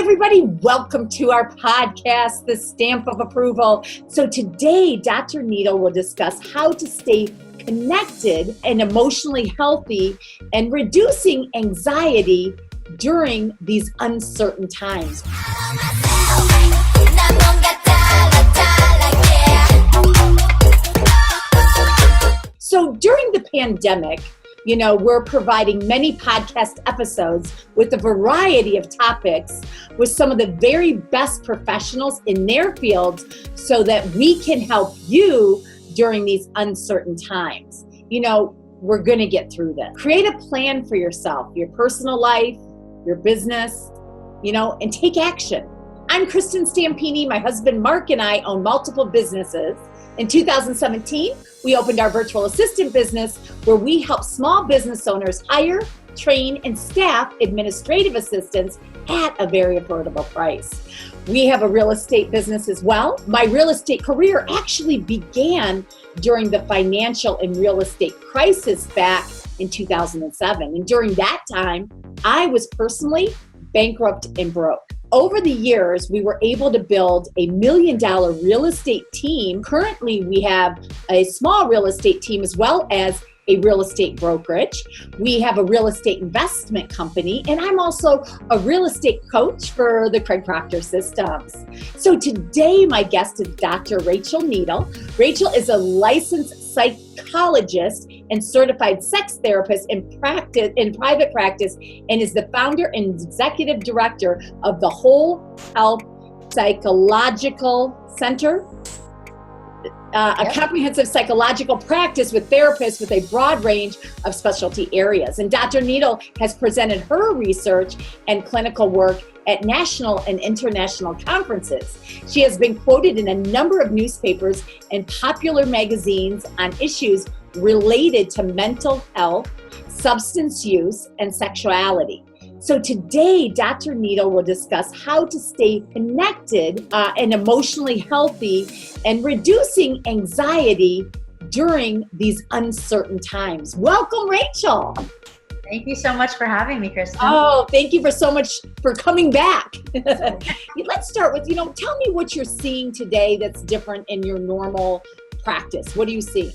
everybody. Welcome to our podcast, The Stamp of Approval. So today, Dr. Needle will discuss how to stay connected and emotionally healthy and reducing anxiety during these uncertain times. So during the pandemic, we're providing many podcast episodes with a variety of topics with some of the very best professionals in their fields so that we can help you during these uncertain times. We're going to get through this. Create a plan for yourself, your personal life, your business, and take action. I'm Kristin Stampini. My husband Mark and I own multiple businesses. In 2017, we opened our virtual assistant business where we help small business owners hire, train, and staff administrative assistants at a very affordable price. We have a real estate business as well. My real estate career actually began during the financial and real estate crisis back in 2007. And during that time, I was personally bankrupt and broke. Over the years, we were able to build a $1 million real estate team. Currently, we have a small real estate team as well as a real estate brokerage. We have a real estate investment company, and I'm also a real estate coach for the Craig Proctor Systems. So today, my guest is Dr. Rachel Needle. Rachel is a licensed psychologist and certified sex therapist in private practice, and is the founder and executive director of the Whole Health Psychological Center. A comprehensive psychological practice with therapists with a broad range of specialty areas. And Dr. Needle has presented her research and clinical work at national and international conferences. She has been quoted in a number of newspapers and popular magazines on issues related to mental health, substance use, and sexuality. So today, Dr. Needle will discuss how to stay connected and emotionally healthy and reducing anxiety during these uncertain times. Welcome, Rachel. Thank you so much for having me, Kristin. Oh, thank you so much for coming back. Let's start with, tell me what you're seeing today that's different in your normal practice. What are you seeing?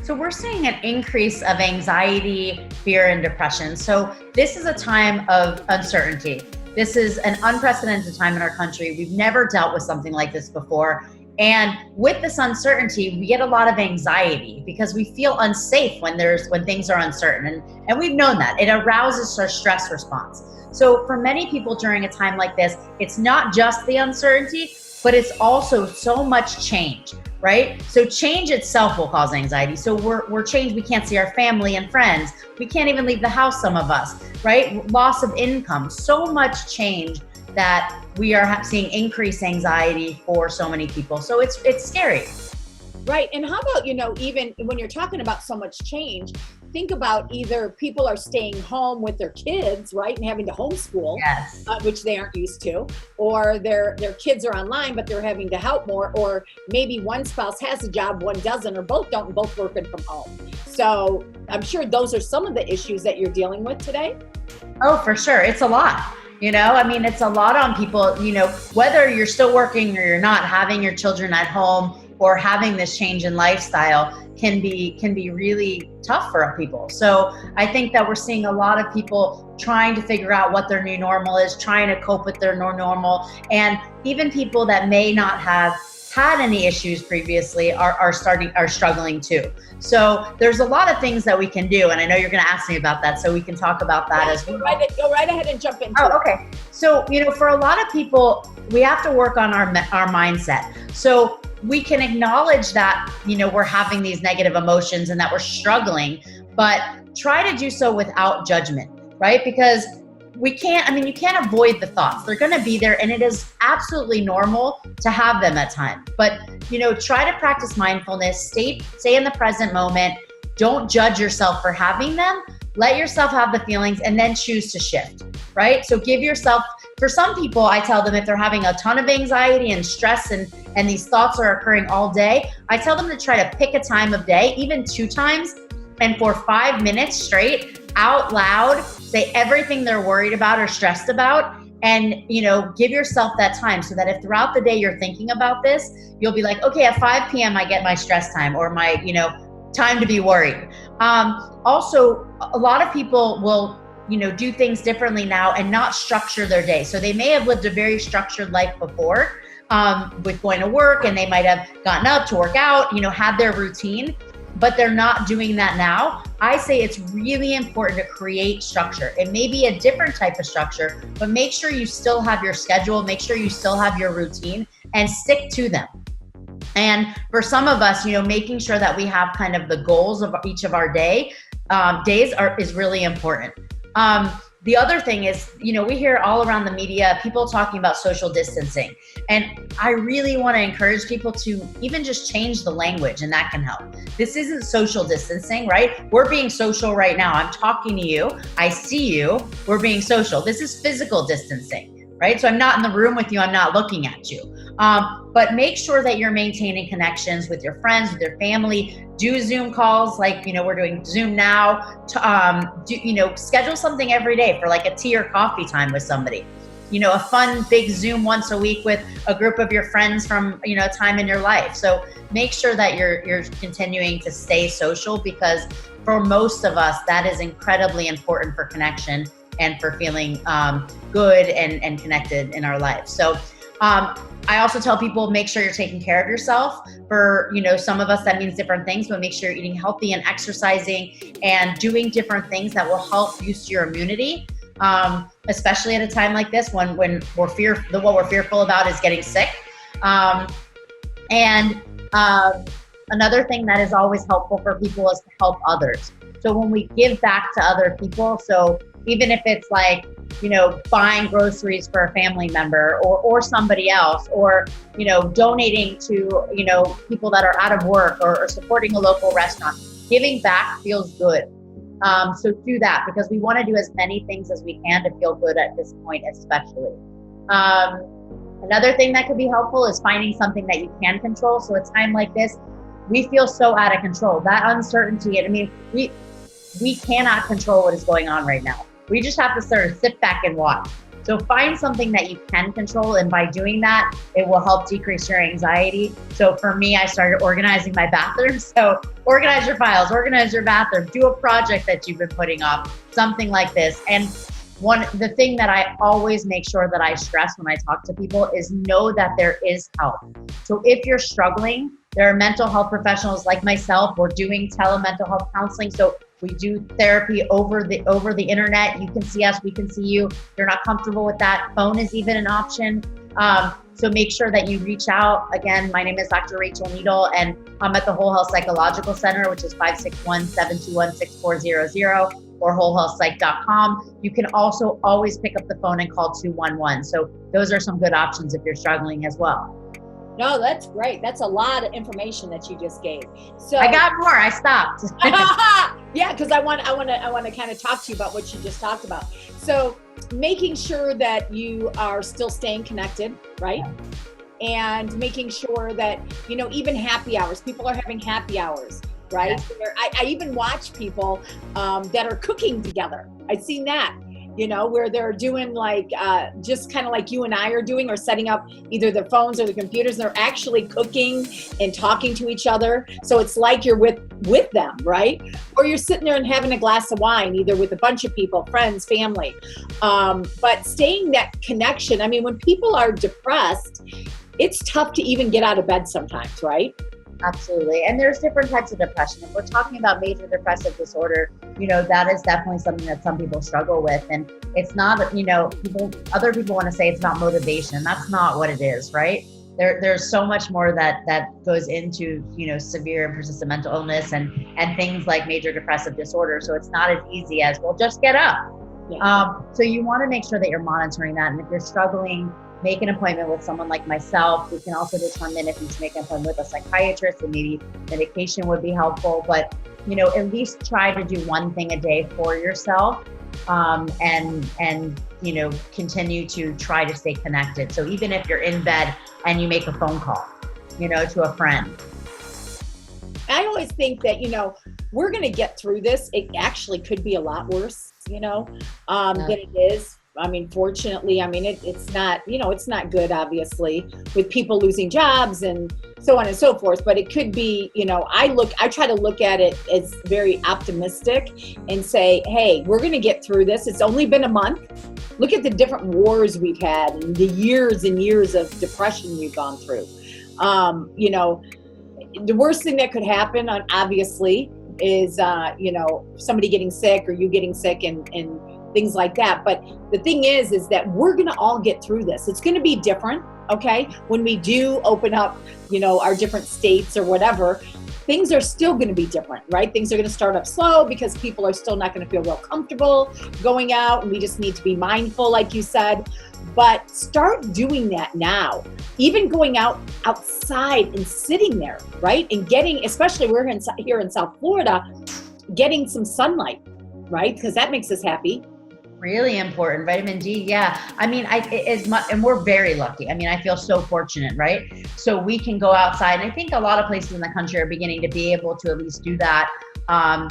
So we're seeing an increase of anxiety, fear, and depression. So this is a time of uncertainty. This is an unprecedented time in our country. We've never dealt with something like this before. And with this uncertainty, we get a lot of anxiety because we feel unsafe when things are uncertain. And we've known that. It arouses our stress response. So for many people during a time like this, it's not just the uncertainty, but it's also so much change, right? So change itself will cause anxiety. So we're changed. We can't see our family and friends. We can't even leave the house, some of us, right? Loss of income, so much change that we are seeing increased anxiety for so many people. So it's scary. Right. And how about, even when you're talking about so much change, think about either people are staying home with their kids, right, and having to homeschool, yes. Which they aren't used to, or their kids are online, but they're having to help more, or maybe one spouse has a job, one doesn't, or both don't, and both working from home. So I'm sure those are some of the issues that you're dealing with today. Oh, for sure. It's a lot. It's a lot on people, whether you're still working or you're not, having your children at home or having this change in lifestyle can be really tough for people. So I think that we're seeing a lot of people trying to figure out what their new normal is, trying to cope with their new normal. And even people that may not have had any issues previously are struggling too. So there's a lot of things that we can do. And I know you're going to ask me about that, so we can talk about that as well. Go right ahead and jump into it. Okay. So, for a lot of people, we have to work on our mindset. So we can acknowledge that, we're having these negative emotions and that we're struggling, but try to do so without judgment, right? Because you can't avoid the thoughts. They're going to be there, and it is absolutely normal to have them at times. But, try to practice mindfulness, stay in the present moment. Don't judge yourself for having them. Let yourself have the feelings and then choose to shift, right? So give yourself, for some people, I tell them if they're having a ton of anxiety and stress and these thoughts are occurring all day, I tell them to try to pick a time of day, even 2 times, and for 5 minutes straight, out loud, say everything they're worried about or stressed about, And, give yourself that time so that if throughout the day you're thinking about this, you'll be like, okay, at 5 p.m. I get my stress time or my, time to be worried. Also, a lot of people will, do things differently now and not structure their day. So they may have lived a very structured life before, with going to work, and they might have gotten up to work out, had their routine, but they're not doing that now. I say it's really important to create structure. It may be a different type of structure, but make sure you still have your schedule, make sure you still have your routine, and stick to them. And for some of us, making sure that we have kind of the goals of each of our days is really important. The other thing is, we hear all around the media, people talking about social distancing. And I really want to encourage people to even just change the language, and that can help. This isn't social distancing, right? We're being social right now. I'm talking to you. I see you. We're being social. This is physical distancing, right? So I'm not in the room with you. I'm not looking at you. But make sure that you're maintaining connections with your friends, with your family. Do Zoom calls like, we're doing Zoom now. Schedule something every day for like a tea or coffee time with somebody. A fun big Zoom once a week with a group of your friends from, a time in your life. So make sure that you're continuing to stay social, because for most of us, that is incredibly important for connection and for feeling good and connected in our life. So I also tell people, make sure you're taking care of yourself. For, some of us, that means different things, but make sure you're eating healthy and exercising and doing different things that will help boost your immunity. Especially at a time like this, when what we're fearful about is getting sick. Another thing that is always helpful for people is to help others. So when we give back to other people, so even if it's like, buying groceries for a family member or somebody else, or, donating to, people that are out of work, or supporting a local restaurant, giving back feels good. So do that, because we want to do as many things as we can to feel good at this point, especially. Another thing that could be helpful is finding something that you can control. So a time like this, we feel so out of control. That uncertainty, we cannot control what is going on right now. We just have to sort of sit back and watch. So find something that you can control, and by doing that, it will help decrease your anxiety. So for me, I started organizing my bathroom. So organize your files, organize your bathroom, do a project that you've been putting off, something like this. And the thing that I always make sure that I stress when I talk to people is know that there is help. So if you're struggling, there are mental health professionals like myself. We're doing mental health counseling. So we do therapy over the internet. You can see us, we can see you. If you're not comfortable with that, phone is even an option. So make sure that you reach out. Again, my name is Dr. Rachel Needle, and I'm at the Whole Health Psychological Center, which is 561-721-6400, or wholehealthpsych.com. You can also always pick up the phone and call 211. So those are some good options if you're struggling as well. No, that's great. That's a lot of information that you just gave. So I got more. I stopped. Yeah, because I want to kind of talk to you about what you just talked about. So making sure that you are still staying connected, right? And making sure that, even happy hours, people are having happy hours, right? Yeah. I even watch people that are cooking together. I've seen that. Where they're doing like, just kind of like you and I are doing, or setting up either their phones or the computers. They're actually cooking and talking to each other. So it's like you're with them, right? Or you're sitting there and having a glass of wine, either with a bunch of people, friends, family. But staying that connection. When people are depressed, it's tough to even get out of bed sometimes, right? Absolutely. And there's different types of depression. If we're talking about major depressive disorder, that is definitely something that some people struggle with. And it's not, other people want to say it's about motivation. That's not what it is, right? There's so much more that goes into, severe and persistent mental illness and things like major depressive disorder. So it's not as easy as, well, just get up. Yeah. So you want to make sure that you're monitoring that. And if you're struggling, make an appointment with someone like myself. We can also determine if you should make an appointment with a psychiatrist, and maybe medication would be helpful. But, at least try to do one thing a day for yourself, and continue to try to stay connected. So even if you're in bed and you make a phone call, to a friend. I always think that, we're going to get through this. It actually could be a lot worse, than it is. I mean, fortunately, I mean, it's not, it's not good, obviously, with people losing jobs and so on and so forth. But it could be, I try to look at it as very optimistic and say, hey, we're going to get through this. It's only been a month. Look at the different wars we've had and the years and years of depression we've gone through. The worst thing that could happen, obviously, is, somebody getting sick or you getting sick and things like that. But the thing is that we're going to all get through this. It's going to be different. Okay. When we do open up, our different states or whatever, things are still going to be different, right? Things are going to start up slow because people are still not going to feel real comfortable going out. And we just need to be mindful, like you said, but start doing that now. Even going outside and sitting there, right? And getting, especially we're here in South Florida, getting some sunlight, right? Because that makes us happy. Really important. Vitamin D. Yeah. I mean, and we're very lucky. I mean, I feel so fortunate, right? So we can go outside. And I think a lot of places in the country are beginning to be able to at least do that,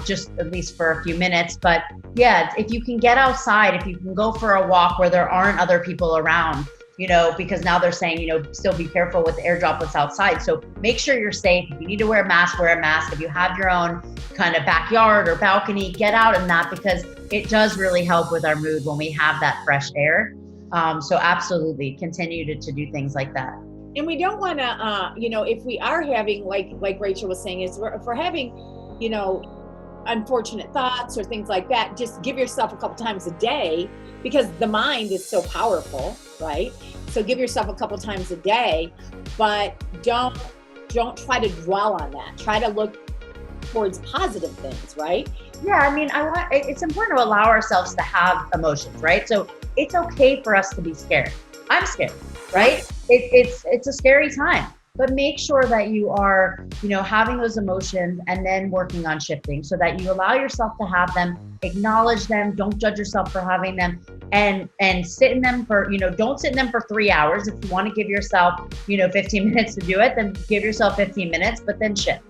just at least for a few minutes. But yeah, if you can get outside, if you can go for a walk where there aren't other people around, because now they're saying, still be careful with the air droplets outside. So make sure you're safe. If you need to wear a mask, wear a mask. If you have your own kind of backyard or balcony, get out in that, because it does really help with our mood when we have that fresh air. So absolutely continue to do things like that. And we don't want to, if we are having, like Rachel was saying, if we're having, unfortunate thoughts or things like that, just give yourself a couple times a day, because the mind is so powerful, right? So give yourself a couple times a day, but don't try to dwell on that. Try to look towards positive things, right? Yeah, I mean, it's important to allow ourselves to have emotions, right? So it's okay for us to be scared. I'm scared, right? It's a scary time, but make sure that you are, having those emotions and then working on shifting so that you allow yourself to have them, acknowledge them, don't judge yourself for having them, and sit in them for, don't sit in them for 3 hours. If you want to give yourself, 15 minutes to do it, then give yourself 15 minutes, but then shift.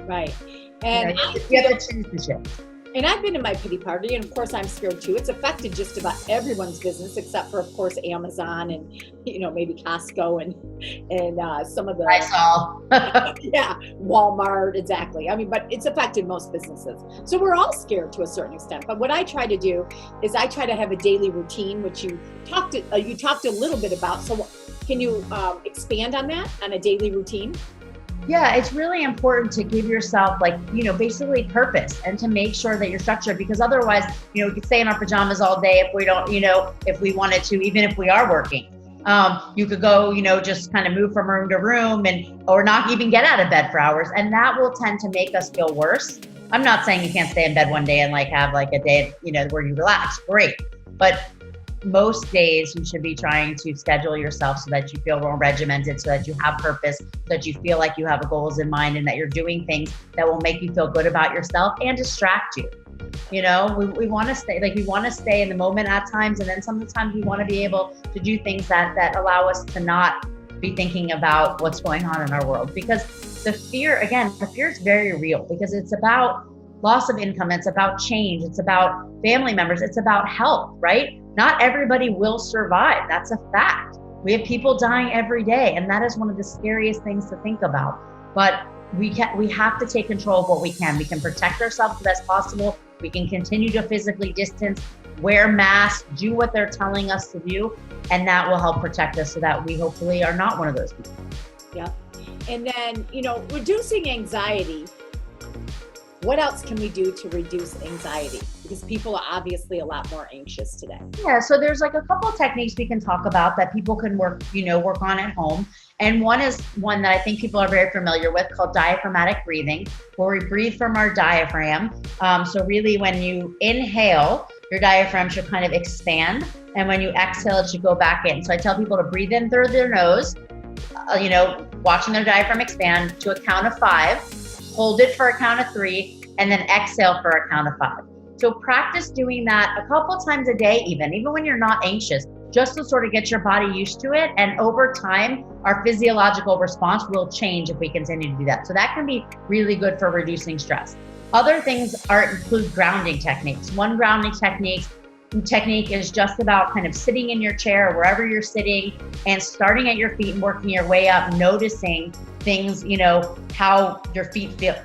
Right. And you have to choose to shift. And I've been in my pity party, and of course I'm scared too. It's affected just about everyone's business, except for, of course, Amazon and maybe Costco and some of the. I saw. Yeah, Walmart, exactly. I mean, but it's affected most businesses. So we're all scared to a certain extent. But what I try to do is I try to have a daily routine, which you talked a little bit about. So can you expand on that, on a daily routine? Yeah, it's really important to give yourself basically purpose, and to make sure that you're structured, because otherwise, we could stay in our pajamas all day if we don't, if we wanted to, even if we are working. You could go, just kind of move from room to room or not even get out of bed for hours. And that will tend to make us feel worse. I'm not saying you can't stay in bed one day and have a day, where you relax. Great. But most days you should be trying to schedule yourself so that you feel more regimented, so that you have purpose, so that you feel like you have goals in mind, and that you're doing things that will make you feel good about yourself and distract you. We want to stay in the moment at times, and then sometimes we want to be able to do things that allow us to not be thinking about what's going on in our world. Because the fear is very real, because it's about loss of income, it's about change, it's about family members, it's about health, right? Not everybody will survive. That's a fact. We have people dying every day, and that is one of the scariest things to think about. But we have to take control of what we can. We can protect ourselves the best possible. We can continue to physically distance, wear masks, do what they're telling us to do, and that will help protect us so that we hopefully are not one of those people. Yeah. And then, reducing anxiety. What else can we do to reduce anxiety? Because people are obviously a lot more anxious today. Yeah, so there's a couple of techniques we can talk about that people can work on at home. And one is one that I think people are very familiar with, called diaphragmatic breathing, where we breathe from our diaphragm. So really, when you inhale, your diaphragm should kind of expand. And when you exhale, it should go back in. So I tell people to breathe in through their nose, watching their diaphragm expand to a count of 5. Hold it for a count of 3, and then exhale for a count of 5. So practice doing that a couple times a day, even when you're not anxious, just to sort of get your body used to it. And over time, our physiological response will change if we continue to do that. So that can be really good for reducing stress. Other things include grounding techniques. One grounding technique technique is just about kind of sitting in your chair, wherever you're sitting, and starting at your feet and working your way up, noticing things, how your feet feel,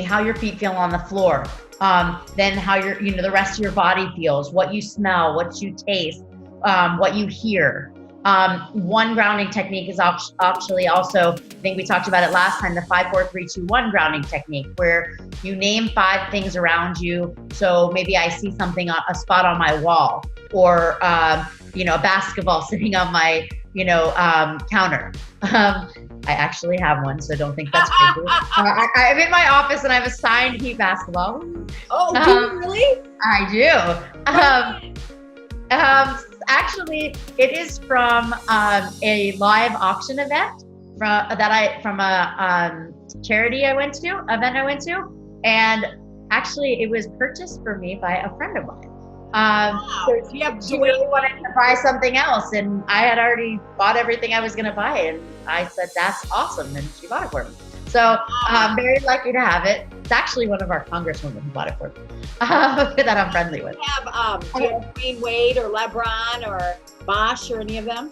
how your feet feel on the floor. Then how the rest of your body feels, what you smell, what you taste, what you hear. One grounding technique is actually also, I think we talked about it last time, the 5-4-3-2-1 grounding technique, where you name 5 things around you. So maybe I see something, a spot on my wall, or a basketball sitting on my counter. I actually have one, so don't think that's crazy. I'm in my office and I have a signed Heat basketball. Oh, do you really? I do. Actually, it is from a live auction event from a charity event I went to, and actually it was purchased for me by a friend of mine. So she really wanted to buy something else, and I had already bought everything I was going to buy, and I said, "That's awesome," and she bought it for me. So I'm very lucky to have it. It's actually one of our congresswomen who bought it for me that I'm friendly with. Do you have Dwayne Wade or LeBron or Bosch or any of them?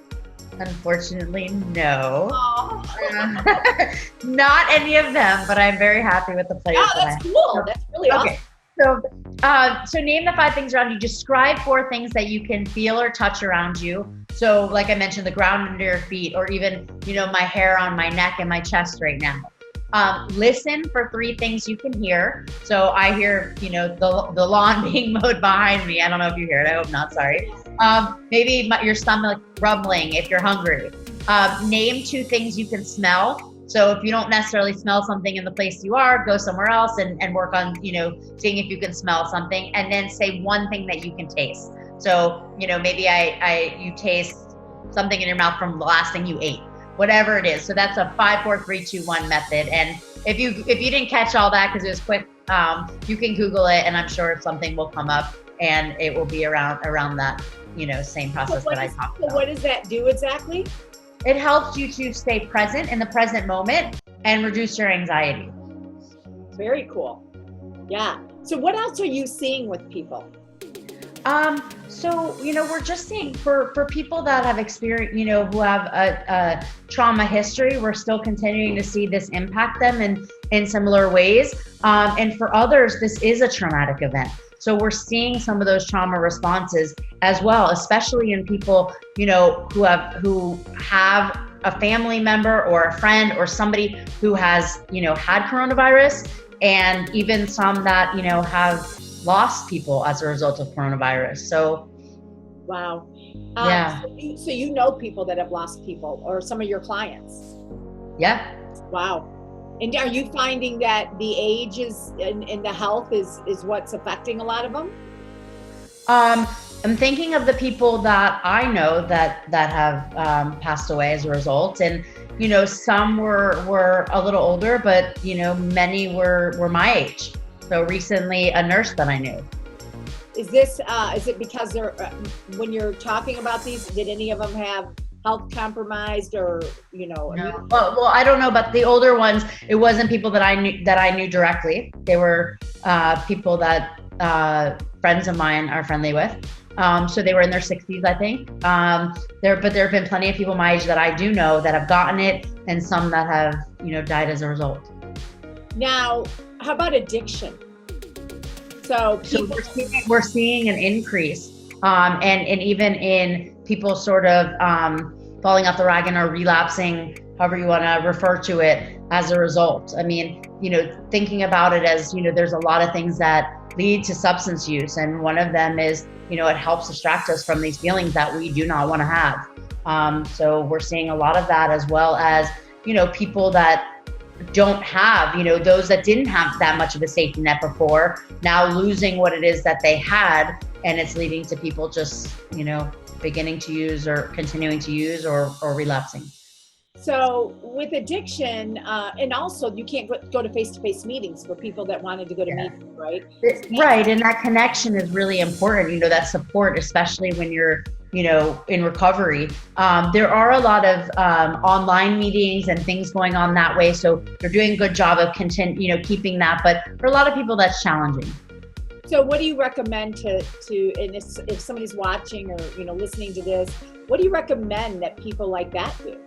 Unfortunately, no. Not any of them, but I'm very happy with the players. Oh, that's cool. That's really awesome. So name the 5 things around you. Describe 4 things that you can feel or touch around you. So like I mentioned, the ground under your feet, or even, my hair on my neck and my chest right now. Listen for 3 things you can hear. So I hear, the lawn being mowed behind me. I don't know if you hear it. I hope not. Sorry. Maybe your stomach rumbling if you're hungry. Name 2 things you can smell. So if you don't necessarily smell something in the place you are, go somewhere else and work on, seeing if you can smell something. And then say 1 thing that you can taste. So, maybe you taste something in your mouth from the last thing you ate. Whatever it is. So that's a 5-4-3-2-1 method. And if you didn't catch all that because it was quick, you can Google it, and I'm sure something will come up, and it will be around that same process that I talked about. So what does that do exactly? It helps you to stay present in the present moment and reduce your anxiety. Very cool. Yeah. So what else are you seeing with people? So, we're just seeing for people that have experienced, who have a trauma history, we're still continuing to see this impact them in similar ways. And for others, this is a traumatic event. So we're seeing some of those trauma responses as well, especially in people, who have a family member or a friend or somebody who has, had coronavirus, and even some that, have lost people as a result of coronavirus. So, wow. Yeah. So you know people that have lost people, or some of your clients? Yeah. Wow. And are you finding that the age is and the health is what's affecting a lot of them? I'm thinking of the people that I know that have passed away as a result, and some were a little older, but many were my age. So recently, a nurse that I knew. Is it because they're when you're talking about these, did any of them have health compromised or No. Well, I don't know, but the older ones, it wasn't people that I knew directly. They were people that friends of mine are friendly with. So they were in their 60s, I think. But there have been plenty of people my age that I do know that have gotten it, and some that have died as a result. Now, how about addiction? So we're seeing an increase, and even in people sort of falling off the wagon or relapsing, however you want to refer to it, as a result. I mean, thinking about it as, there's a lot of things that lead to substance use, and one of them is, it helps distract us from these feelings that we do not want to have. So we're seeing a lot of that, as well as, people that don't have, those that didn't have that much of a safety net before, now losing what it is that they had, and it's leading to people just, beginning to use or continuing to use or relapsing. So with addiction, and also you can't go to face-to-face meetings for people that wanted to go to meetings, right? Right, and that connection is really important, that support, especially when you're, in recovery. There are a lot of online meetings and things going on that way, so you're doing a good job of keeping that, but for a lot of people that's challenging. So what do you recommend to and if somebody's watching or, listening to this, what do you recommend that people like that do?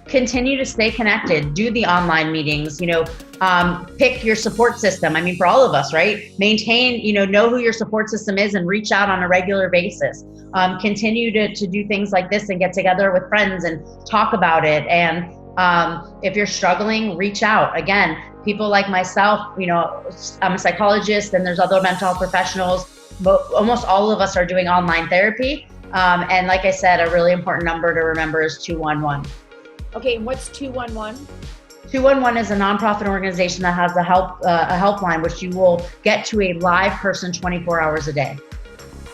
Continue to stay connected, do the online meetings, pick your support system. I mean, for all of us, right? Maintain, know who your support system is and reach out on a regular basis. Continue to do things like this and get together with friends and talk about it. And if you're struggling, reach out. Again, people like myself, I'm a psychologist and there's other mental health professionals, but almost all of us are doing online therapy. And like I said, a really important number to remember is 211. Okay, and what's 211? 211 is a nonprofit organization that has a helpline, which you will get to a live person 24 hours a day.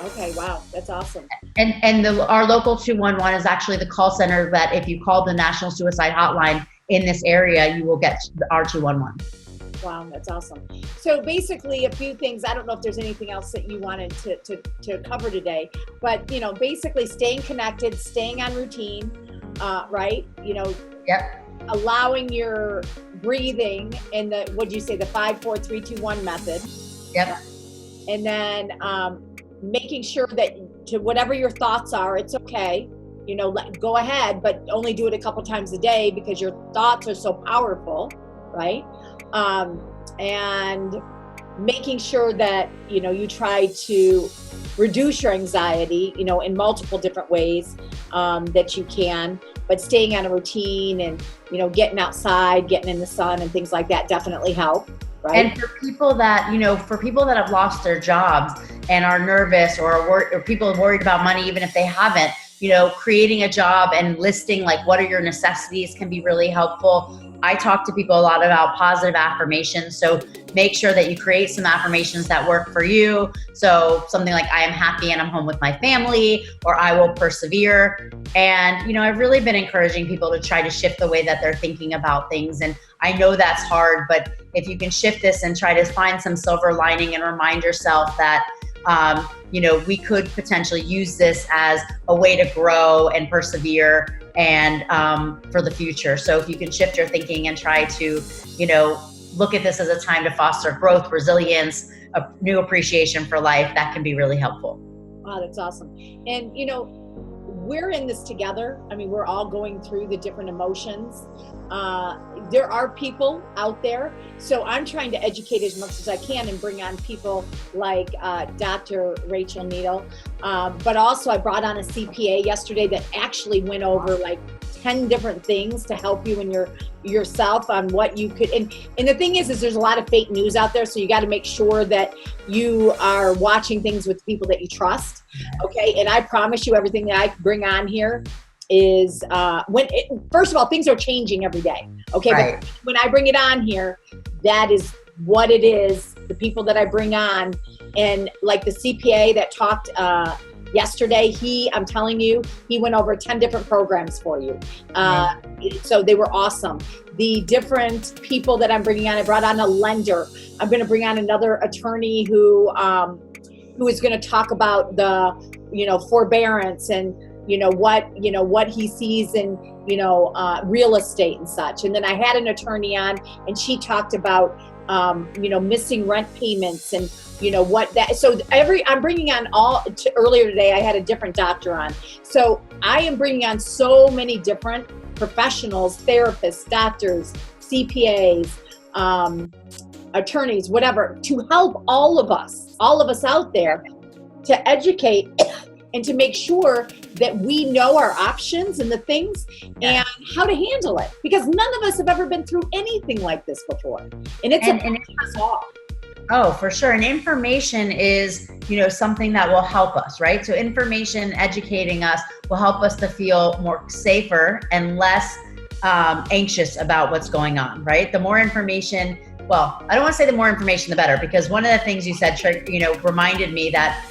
Okay, wow, that's awesome. And our local 211 is actually the call center that if you call the National Suicide Hotline in this area, you will get our 211. Wow, that's awesome. So basically a few things, I don't know if there's anything else that you wanted to cover today, but basically staying connected, staying on routine, right? Yep. Allowing your breathing in the, what'd you say, the 5, 4, 3, 2, 1 method. Yep. And then making sure that to whatever your thoughts are, it's okay. Go ahead, but only do it a couple times a day because your thoughts are so powerful, right? And making sure that, you try to reduce your anxiety, in multiple different ways that you can, but staying on a routine and, getting outside, getting in the sun and things like that definitely help. Right? And for people that, have lost their jobs and are nervous or people worried about money, even if they haven't, creating a job and listing like what are your necessities can be really helpful. I talk to people a lot about positive affirmations. So make sure that you create some affirmations that work for you. So something like I am happy and I'm home with my family, or I will persevere. And, I've really been encouraging people to try to shift the way that they're thinking about things. And I know that's hard, but if you can shift this and try to find some silver lining and remind yourself that, we could potentially use this as a way to grow and persevere and for the future. So if you can shift your thinking and try to, look at this as a time to foster growth, resilience, a new appreciation for life, that can be really helpful. Wow, that's awesome. And, we're in this together. I mean, we're all going through the different emotions. There are people out there. So I'm trying to educate as much as I can and bring on people like Dr. Rachel Needle. But also I brought on a CPA yesterday that actually went over like 10 different things to help you and yourself on what you could. And the thing is there's a lot of fake news out there. So you got to make sure that you are watching things with people that you trust. Okay. And I promise you everything that I bring on here is first of all, things are changing every day. Okay. Right. But when I bring it on here, that is what it is. The people that I bring on, and like the CPA that talked, yesterday, I'm telling you, he went over 10 different programs for you. So they were awesome. The different people that I'm bringing on, I brought on a lender. I'm going to bring on another attorney who is going to talk about the, forbearance and, what he sees in, real estate and such. And then I had an attorney on and she talked about, missing rent payments and, I'm bringing on earlier today, I had a different doctor on. So I am bringing on so many different professionals, therapists, doctors, CPAs, attorneys, whatever, to help all of us out there to educate and to make sure that we know our options and the things and how to handle it. Because none of us have ever been through anything like this before. And it's us all. Oh, for sure. And information is, something that will help us, right? So information, educating us will help us to feel more safer and less anxious about what's going on, right? The more information, well, I don't want to say the more information, the better, because one of the things you said, reminded me that,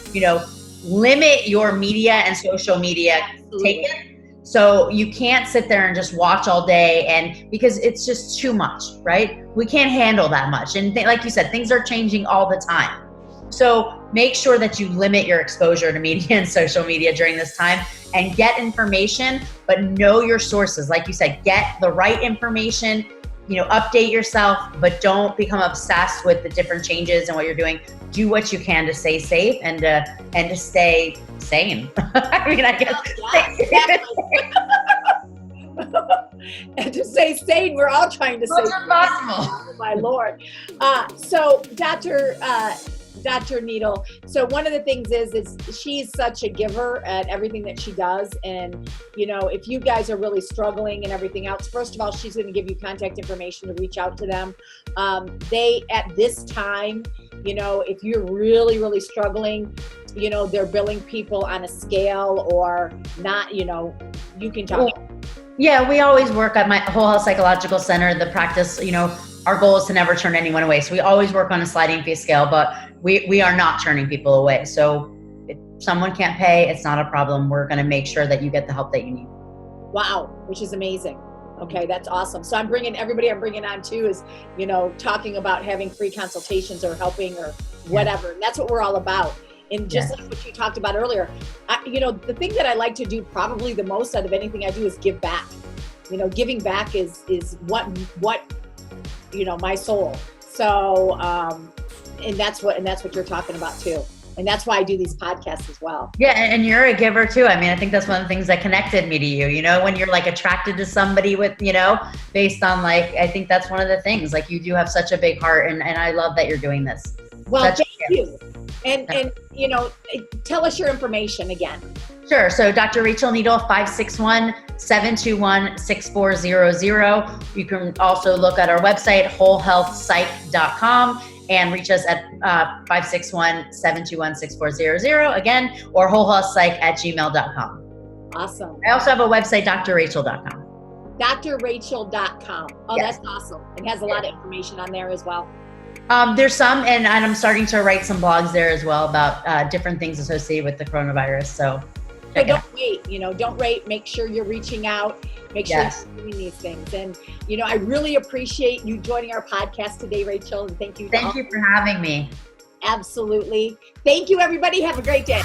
limit your media and social media taken. So you can't sit there and just watch all day, and because it's just too much, right? We can't handle that much. And like you said, things are changing all the time. So make sure that you limit your exposure to media and social media during this time and get information, but know your sources. Like you said, get the right information update yourself, but don't become obsessed with the different changes and what you're doing. Do what you can to stay safe and to stay sane. I mean, I guess. And to stay sane, we're all trying to stay sane. Oh, my Lord. So Dr. Needle, so one of the things is she's such a giver at everything that she does. And, if you guys are really struggling and everything else, first of all, she's going to give you contact information to reach out to them. They, at this time, if you're really, really struggling, they're billing people on a scale or not, you can talk. Yeah, we always work at my Whole Health Psychological Center, the practice, our goal is to never turn anyone away. So we always work on a sliding fee scale, but we are not turning people away. So if someone can't pay, it's not a problem. We're going to make sure that you get the help that you need. Wow, which is amazing. Okay, that's awesome. So I'm bringing on too is, talking about having free consultations or helping or whatever. And that's what we're all about. And just like what you talked about earlier, the thing that I like to do probably the most out of anything I do is give back. Giving back is what my soul. So, and that's what you're talking about too. And that's why I do these podcasts as well. Yeah. And you're a giver too. I mean, I think that's one of the things that connected me to you, when you're like attracted to somebody with, based on I think that's one of the things, you do have such a big heart and I love that you're doing this. Well, thank you. And tell us your information again. Sure. So Dr. Rachel Needle, 561-721-6400. You can also look at our website, wholehealthpsych.com, and reach us at 561-721-6400 again, or wholehealthpsych@gmail.com. Awesome. I also have a website, drrachel.com. drrachel.com. Oh, yes. That's awesome. It has a lot of information on there as well. There's some, and I'm starting to write some blogs there as well about different things associated with the coronavirus. So don't wait, don't wait. Make sure you're reaching out. Make sure you're doing these things. And, I really appreciate you joining our podcast today, Rachel. And thank you. Thank you for having me. Absolutely. Thank you, everybody. Have a great day.